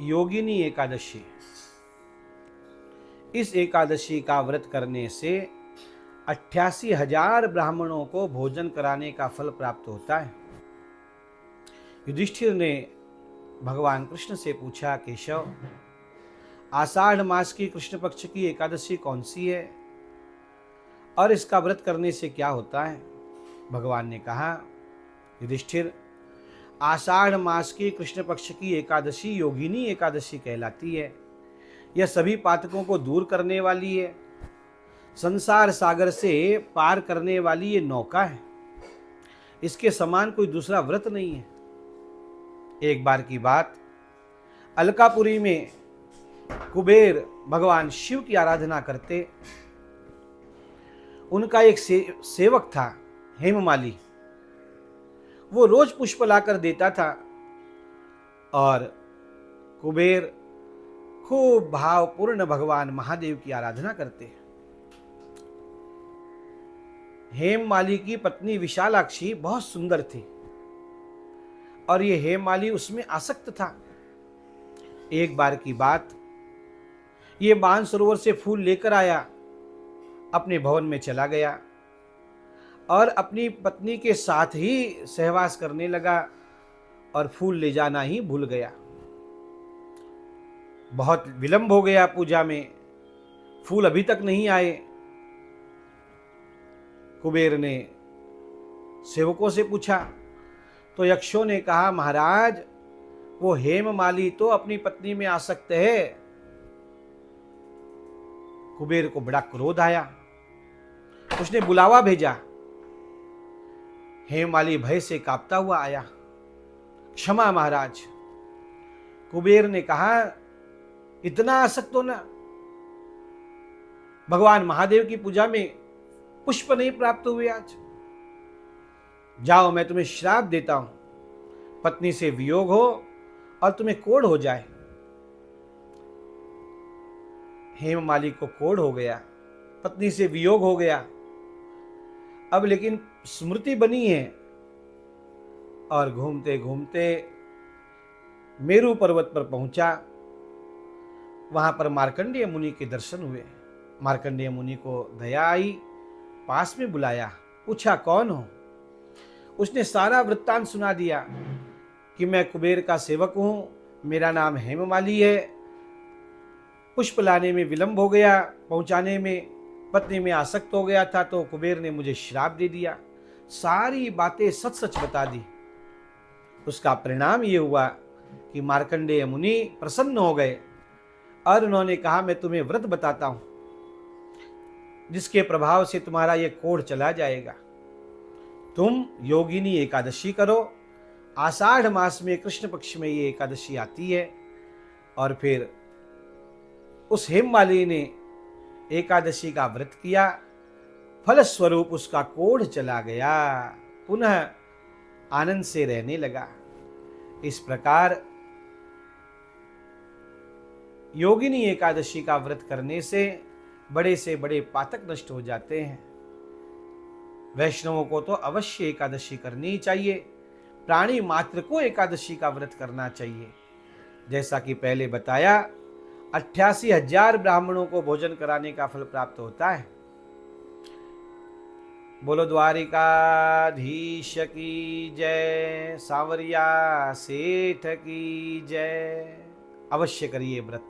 योगिनी एकादशी। इस एकादशी का व्रत करने से 88,000 ब्राह्मणों को भोजन कराने का फल प्राप्त होता है। युधिष्ठिर ने भगवान कृष्ण से पूछा, केशव, आषाढ़ मास की कृष्ण पक्ष की एकादशी कौन सी है और इसका व्रत करने से क्या होता है? भगवान ने कहा, युधिष्ठिर, आषाढ़ मास की कृष्ण पक्ष की एकादशी योगिनी एकादशी कहलाती है। यह सभी पातकों को दूर करने वाली है, संसार सागर से पार करने वाली ये नौका है। इसके समान कोई दूसरा व्रत नहीं है। एक बार की बात, अलकापुरी में कुबेर भगवान शिव की आराधना करते। उनका एक सेवक था, हेममाली। वो रोज पुष्प लाकर देता था और कुबेर खूब भावपूर्ण भगवान महादेव की आराधना करते। हेममाली की पत्नी विशालाक्षी बहुत सुंदर थी और ये हेममाली उसमें आसक्त था। एक बार की बात, ये मानसरोवर से फूल लेकर आया, अपने भवन में चला गया और अपनी पत्नी के साथ ही सहवास करने लगा और फूल ले जाना ही भूल गया। बहुत विलंब हो गया पूजा में, फूल अभी तक नहीं आए। कुबेर ने सेवकों से पूछा तो यक्षों ने कहा, महाराज, वो हेममाली तो अपनी पत्नी में आसक्त है। कुबेर को बड़ा क्रोध आया। उसने बुलावा भेजा। हेममाली भय से कांपता हुआ आया। क्षमा महाराज। कुबेर ने कहा, इतना आसक्त हो ना, भगवान महादेव की पूजा में पुष्प नहीं प्राप्त हुए आज। जाओ, मैं तुम्हें श्राप देता हूं, पत्नी से वियोग हो और तुम्हें कोढ़ हो जाए। हेममाली को कोढ़ हो गया, पत्नी से वियोग हो गया। अब लेकिन स्मृति बनी है और घूमते घूमते मेरु पर्वत पर पहुंचा। वहां पर मार्कंडेय मुनि के दर्शन हुए। मार्कंडेय मुनि को दया आई, पास में बुलाया, पूछा, कौन हो? उसने सारा वृत्तांत सुना दिया कि मैं कुबेर का सेवक हूं, मेरा नाम हेममाली है, पुष्प लाने में विलंब हो गया, पहुंचाने में पत्नी में आसक्त हो गया था तो कुबेर ने मुझे श्राप दे दिया। सारी बातें सच सच बता दी। उसका परिणाम ये हुआ कि मार्कंडेय मुनि प्रसन्न हो गए और उन्होंने कहा, मैं तुम्हें व्रत बताता हूं जिसके प्रभाव से तुम्हारा ये कोढ़ चला जाएगा। तुम योगिनी एकादशी करो। आषाढ़ मास में कृष्ण पक्ष में ये एकादशी आती है। और फिर उस हेममाली ने एकादशी का व्रत किया, फलस्वरूप उसका कोढ़ चला गया, पुनः आनंद से रहने लगा। इस प्रकार योगिनी एकादशी का व्रत करने से बड़े से बड़े पातक नष्ट हो जाते हैं। वैष्णवों को तो अवश्य एकादशी करनी चाहिए। प्राणी मात्र को एकादशी का व्रत करना चाहिए। जैसा कि पहले बताया, 88,000 ब्राह्मणों को भोजन कराने का फल प्राप्त होता है। बोलो द्वारिकाधीश की जय, सांवरिया सेठ की जय। अवश्य करिए व्रत।